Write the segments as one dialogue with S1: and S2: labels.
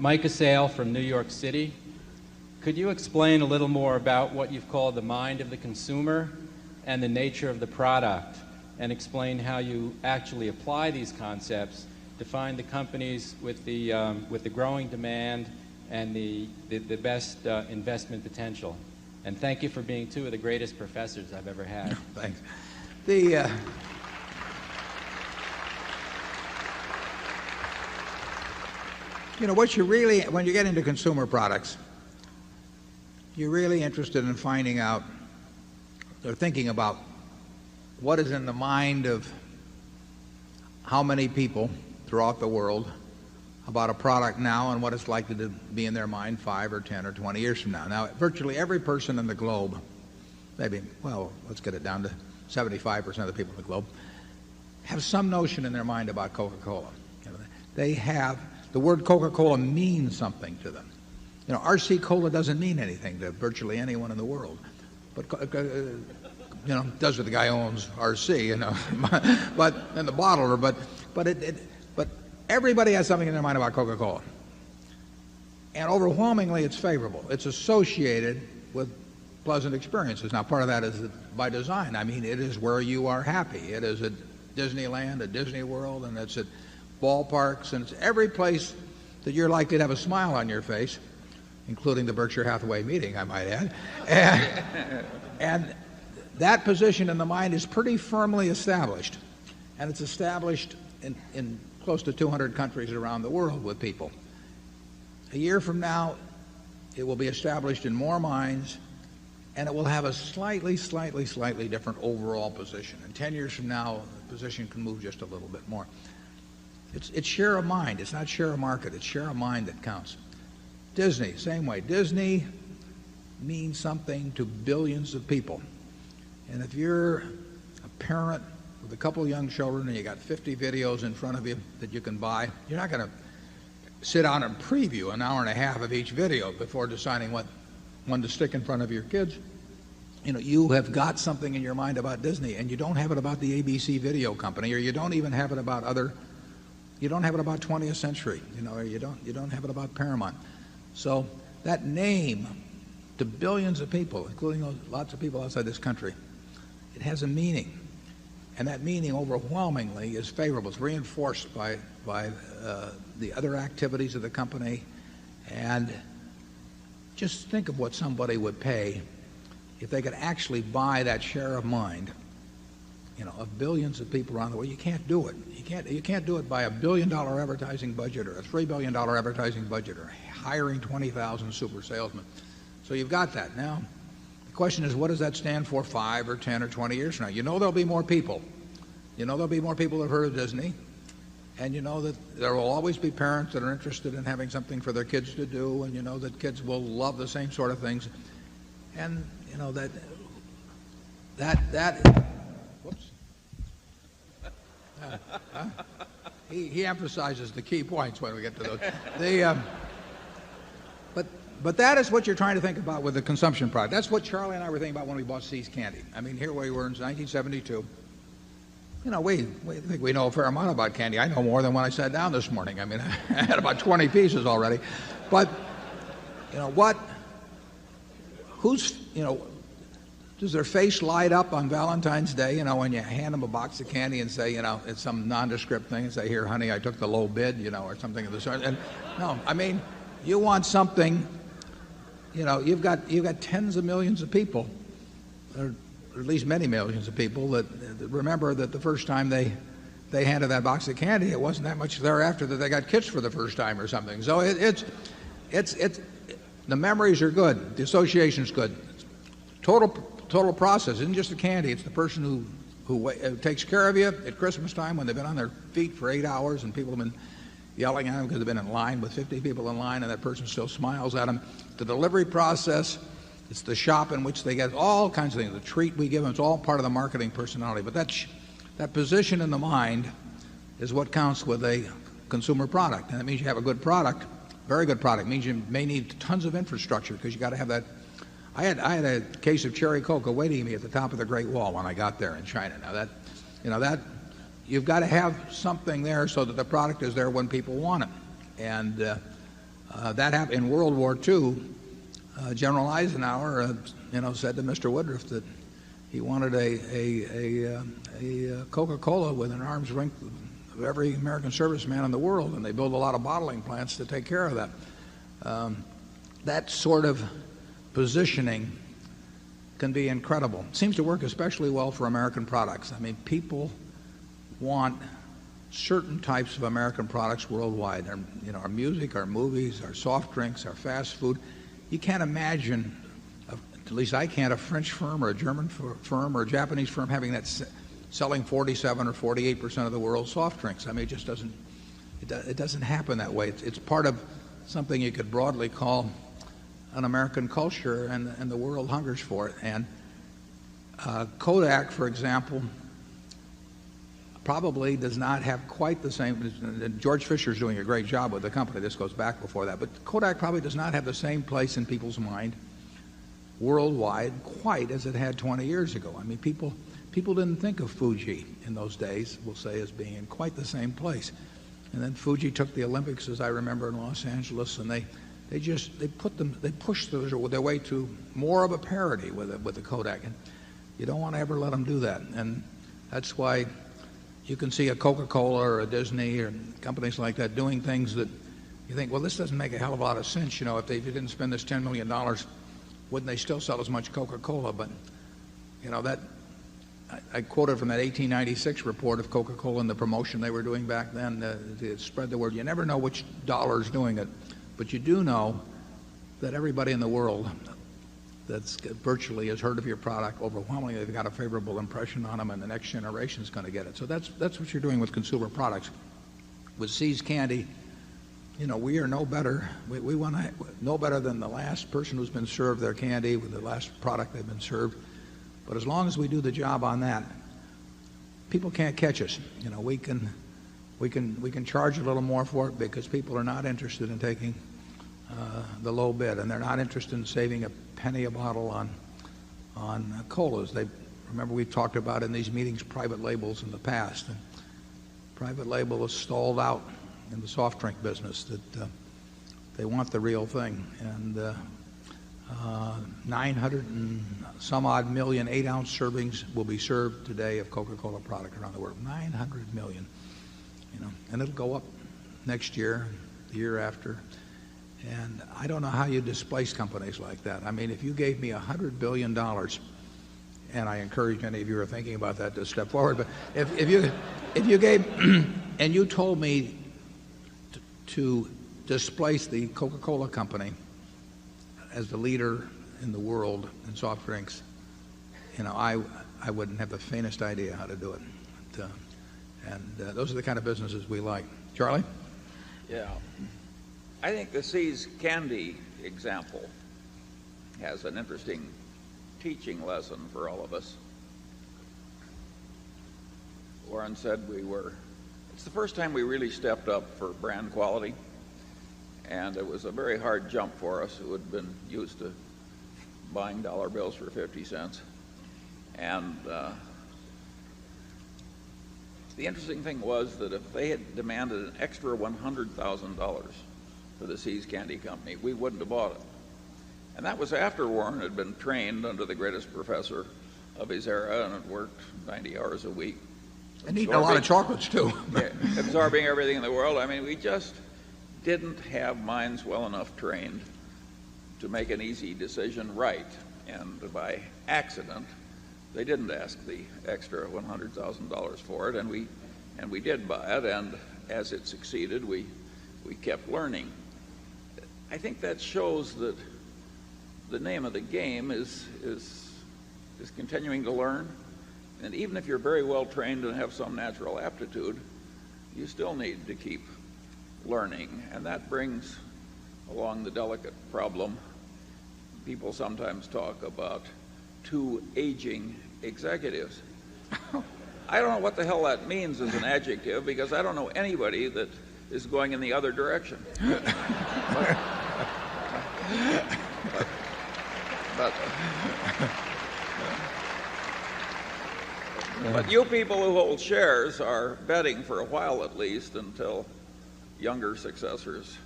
S1: Mike Assail from New York City. Could you explain a little more about what you've called the mind of the consumer and the nature of the product, and explain how you actually apply these concepts to find the companies with the growing demand and the best investment potential? And thank you for being two of the greatest professors I've ever had.
S2: Thanks. What you really, when you get into consumer products, you're really interested in finding out or thinking about what is in the mind of how many people throughout the world about a product now and what it's likely to be in their mind 5 or 10 or 20 years from now. Now, virtually every person in the globe, maybe, well, let's get it down to 75% of the people in the globe, have some notion in their mind about Coca-Cola. They have, the word Coca-Cola means something to them. RC Cola doesn't mean anything to virtually anyone in the world. But, does what the guy owns RC, but, and the bottler, but everybody has something in their mind about Coca-Cola. And overwhelmingly, it's favorable. It's associated with pleasant experiences. Now, part of that is by design. I mean, it is where you are happy. It is at Disneyland, at Disney World, and it's at ballparks, and it's every place that you're likely to have a smile on your face, including the Berkshire Hathaway meeting, I might add. And that position in the mind is pretty firmly established. And it's established in close to 200 countries around the world with people. A year from now, it will be established in more minds, and it will have a slightly different overall position. And 10 years from now, the position can move just a little bit more. It's share of mind. It's not share of market. It's share of mind that counts. Disney, same way. Disney means something to billions of people. And if you're a parent with a couple of young children and you got 50 videos in front of you that you can buy, you're not going to sit down and preview an hour and a half of each video before deciding what one to stick in front of your kids. You have got something in your mind about Disney, and you don't have it about the ABC video company, or you don't even have it about you don't have it about 20th Century, or you don't have it about Paramount. So that name, to billions of people, including lots of people outside this country, it has a meaning. And that meaning overwhelmingly is favorable. It's reinforced by the other activities of the company. And just think of what somebody would pay if they could actually buy that share of mind, of billions of people around the world. You can't do it. You can't do it by $1 billion advertising budget or a $3 billion advertising budget or hiring 20,000 super salesmen. So you've got that. Now, the question is, what does that stand for 5 or 10 or 20 years from now? There'll be more people. There'll be more people that have heard of Disney. And that there will always be parents that are interested in having something for their kids to do. And that kids will love the same sort of things. And, that whoops. He emphasizes the key points when we get to those. But that is what you're trying to think about with the consumption product. That's what Charlie and I were thinking about when we bought See's Candy. I mean, here we were in 1972. We think we know a fair amount about candy. I know more than when I sat down this morning. I mean, I had about 20 pieces already. But, does their face light up on Valentine's Day, when you hand them a box of candy and say, it's some nondescript thing and say, here, honey, I took the low bid, or something of the sort. And no, I mean, you want something, you've got tens of millions of people, or at least many millions of people that remember that the first time they handed that box of candy, it wasn't that much thereafter that they got kissed for the first time or something. So it's the memories are good, the association's good. Total process isn't just the candy. It's the person who takes care of you at Christmas time when they've been on their feet for 8 hours and people have been yelling at them because they've been in line with 50 people in line and that person still smiles at them. The delivery process, it's the shop in which they get all kinds of things. The treat we give them, it's all part of the marketing personality. But that position in the mind is what counts with a consumer product. And that means you have a good product, very good product. It means you may need tons of infrastructure because you got to have that. I had a case of cherry coke awaiting me at the top of the Great Wall when I got there in China. Now that you've got to have something there so that the product is there when people want it. And That happened in World War II. General Eisenhower, said to Mr. Woodruff that he wanted a Coca-Cola within arm's length of every American serviceman in the world, and they built a lot of bottling plants to take care of that. That sort of positioning can be incredible. It seems to work especially well for American products. I mean, people want certain types of American products worldwide. Our music, our movies, our soft drinks, our fast food. You can't imagine, at least I can't, a French firm or a German firm or a Japanese firm having that selling 47 or 48% of the world's soft drinks. I mean, it just doesn't happen that way. It's part of something you could broadly call an American culture, and the world hungers for it. And Kodak, for example, probably does not have quite the same. George Fisher's doing a great job with the company. This goes back before that. But Kodak probably does not have the same place in people's mind worldwide quite as it had 20 years ago. I mean, people didn't think of Fuji in those days, we'll say, as being in quite the same place. And then Fuji took the Olympics, as I remember, in Los Angeles, and they pushed their way to more of a parity with the Kodak. And you don't want to ever let them do that. And that's why you can see a Coca-Cola or a Disney or companies like that doing things that you think, well, this doesn't make a hell of a lot of sense. If they didn't spend this $10 million, wouldn't they still sell as much Coca-Cola? But, I quoted from that 1896 report of Coca-Cola and the promotion they were doing back then to spread the word. You never know which dollar's doing it, but you do know that everybody in the world that's virtually has heard of your product. Overwhelmingly, they've got a favorable impression on them, and the next generation is going to get it. So that's what you're doing with consumer products. With See's Candy, we are no better. We want to no better than the last person who's been served their candy with the last product they've been served. But as long as we do the job on that, people can't catch us. We can charge a little more for it because people are not interested in taking the low bid, and they're not interested in saving a penny a bottle on colas. Remember, we've talked about in these meetings private labels in the past. And private label is stalled out in the soft drink business. That they want the real thing. And 900 and some odd million 8-ounce servings will be served today of Coca-Cola product around the world. 900 million, and it'll go up next year, the year after. And I don't know how you displace companies like that. I mean, if you gave me $100 billion, and I encourage any of you who are thinking about that to step forward, but if you gave, and you told me to displace the Coca-Cola company as the leader in the world in soft drinks, I wouldn't have the faintest idea how to do it. Those are the kind of businesses we like. Charlie?
S3: Yeah. I think the See's Candy example has an interesting teaching lesson for all of us. Warren said it's the first time we really stepped up for brand quality, and it was a very hard jump for us who had been used to buying dollar bills for 50 cents. And the interesting thing was that if they had demanded an extra $100,000 for the See's Candy Company, we wouldn't have bought it. And that was after Warren had been trained under the greatest professor of his era and had worked 90 hours a week.
S2: And eating a lot of chocolates, too.
S3: Absorbing everything in the world. I mean, we just didn't have minds well enough trained to make an easy decision right. And by accident, they didn't ask the extra $100,000 for it, and we did buy it, and as it succeeded, we kept learning. I think that shows that the name of the game is continuing to learn. And even if you're very well trained and have some natural aptitude, you still need to keep learning. And that brings along the delicate problem. People sometimes talk about two aging executives. I don't know what the hell that means as an adjective, because I don't know anybody that is going in the other direction. But you people who hold shares are betting for a while at least until younger successors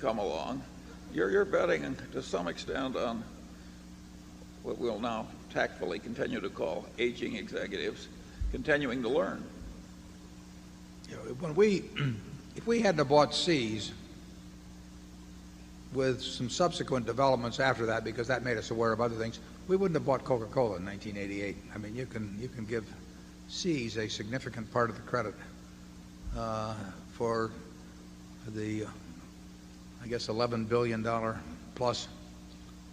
S3: come along, you're betting to some extent on what we'll now tactfully continue to call aging executives continuing to learn.
S2: If we hadn't have bought Seas with some subsequent developments after that, because that made us aware of other things, we wouldn't have bought Coca-Cola in 1988. I mean, you can give Seas a significant part of the credit for the, I guess, $11 billion plus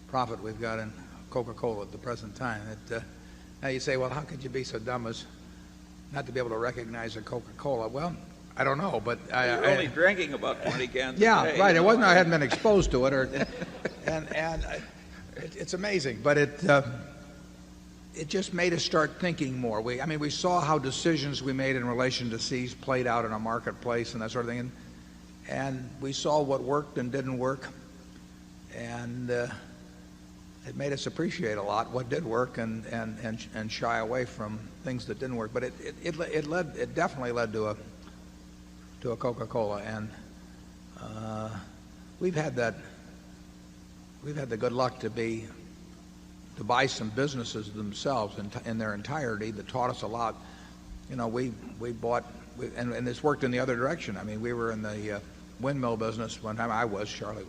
S2: profit we've got in Coca-Cola at the present time. Now you say, well, how could you be so dumb as not to be able to recognize a Coca-Cola? Well, I don't know, but
S3: you're only drinking about 20 cans.
S2: Yeah,
S3: a day,
S2: right. It wasn't I hadn't been exposed to it, it's amazing. But it just made us start thinking more. We saw how decisions we made in relation to Seas played out in a marketplace and that sort of thing, and we saw what worked and didn't work, and it made us appreciate a lot what did work and shy away from things that didn't work. But it definitely led to a Coca-Cola, and we've had the good luck to buy some businesses themselves in their entirety that taught us a lot. We bought, and this worked in the other direction. I mean, we were in the windmill business one time. I was. Charlie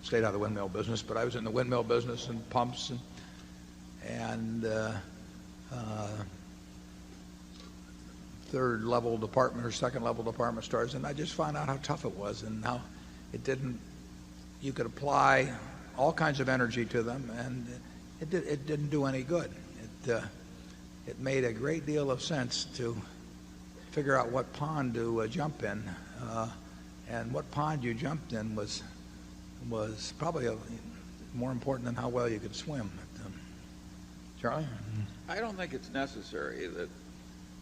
S2: stayed out of the windmill business, but I was in the windmill business and pumps and third level department or second level department stores, and I just found out how tough it was and how you could apply all kinds of energy to them, and it didn't do any good. It made a great deal of sense to figure out what pond to jump in, and what pond you jumped in was probably more important than how well you could swim. Charlie?
S3: I don't think it's necessary that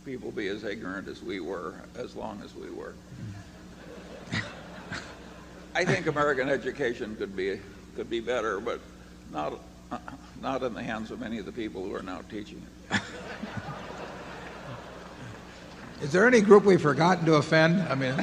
S3: people be as ignorant as we were, as long as we were. I think American education could be better, but not in the hands of many of the people who are now teaching it.
S2: Is there any group we've forgotten to offend? I mean,